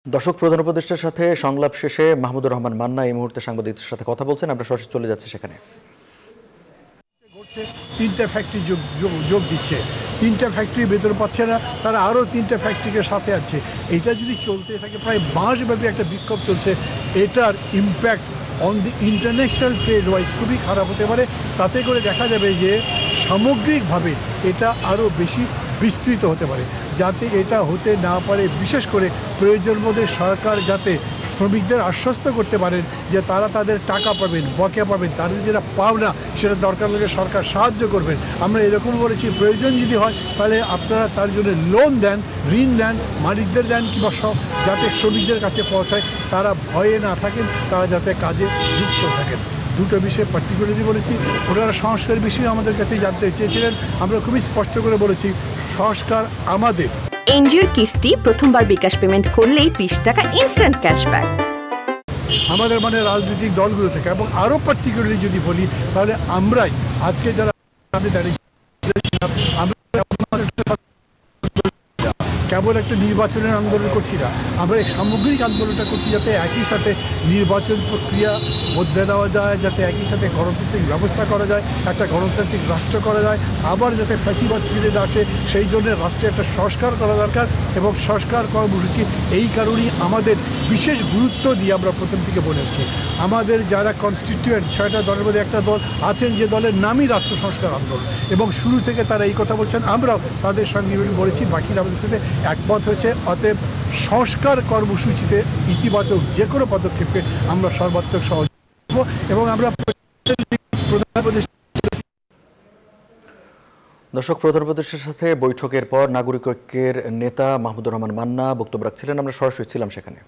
দর্শক, প্রধান উপদেষ্টার সাথে সংলাপ শেষে মাহমুদুর রহমান মান্না এই মুহূর্তে সাংবাদিকদের সাথে কথা বলছেন। আমরা সরাসরি চলে যাচ্ছি সেখানে। তিনটা ফ্যাক্টরি যোগ দিচ্ছে, তিনটা ফ্যাক্টরি বেতন পাচ্ছে না, তারা আরও তিনটা ফ্যাক্টরিকে সাথে আনছে। এটা যদি চলতে থাকে, প্রায় মাসব্যাপী একটা বিক্ষোভ চলছে, এটার impact on the international trade wise খুবই খারাপ হতে পারে। তাতে করে দেখা যাবে যে সামগ্রিকভাবে এটা আরও বেশি বিস্তৃত হতে পারে। যাতে এটা হতে না পারে, বিশেষ করে প্রয়োজন বোধে সরকার যাতে শ্রমিকদের আশ্বস্ত করতে পারেন যে তারা তাদের টাকা পাবেন, বকেয়া পাবেন, তাদের যেটা পাওনা সেটা দরকার হলে সরকার সাহায্য করবেন। আমরা এরকম বলেছি, প্রয়োজন যদি হয় তাহলে আপনারা তার জন্য লোন দেন, ঋণ দেন, মালিকদের দেন, কিংবা যাতে শ্রমিকদের কাছে পৌঁছায়, তারা ভয়ে না থাকেন, তারা যাতে কাজে যুক্ত থাকেন। দুটো বিষয়ে পার্টিকুলারলি বলেছি। ওনারা সংস্কার বিষয়ে আমাদের কাছে জানতে চেয়েছিলেন, আমরা খুবই স্পষ্ট করে বলেছি সংস্কার আমাদের। এনজিওর কিস্তি প্রথমবার বিকাশ পেমেন্ট করলেই 20 টাকা ইনস্ট্যান্ট ক্যাশব্যাক। আমাদের রাজনৈতিক দলগুলো থেকে, এবং আরও পার্টিকুলারলি যদি বলি তাহলে আমরাই আজকে যারা কেবল একটা নির্বাচনের আন্দোলন করছি না, আমরা এই সামগ্রিক আন্দোলনটা করছি যাতে একই সাথে নির্বাচন প্রক্রিয়া বদলে দেওয়া যায়, যাতে একই সাথে গণতান্ত্রিক ব্যবস্থা করা যায়, একটা গণতান্ত্রিক রাষ্ট্র করা যায়, আবার যাতে ফ্যাসিবাদ ফিরে আসে, সেই জন্য রাষ্ট্রে একটা সংস্কার করা দরকার। এবং সংস্কার কর্মসূচি এই কারণেই আমাদের বিশেষ গুরুত্ব দিয়ে আমরা প্রথম থেকে বলে এসেছি। আমাদের যারা কনস্টিটিউয়েন্ট 6টা দলের মধ্যে একটা দল আছেন যে দলের নামই রাষ্ট্র সংস্কার আন্দোলন, এবং শুরু থেকে তারা এই কথা বলছেন, আমরাও তাদের সঙ্গে বলেছি, বাকিরা আমাদের সাথে একমত হয়েছে। অতএব সংস্কার কর্মসূচিতে ইতিবাচক যে কোনো পদক্ষেপকে আমরা সর্বাত্মক সহযোগিতা করব। এবং আমরা দর্শক, প্রধান উপদেষ্টার সাথে বৈঠকের পর নাগরিক ঐক্যের নেতা মাহমুদুর রহমান মান্না বক্তব্য রাখছিলেন। আমরা সরাসরি ছিলাম সেখানে।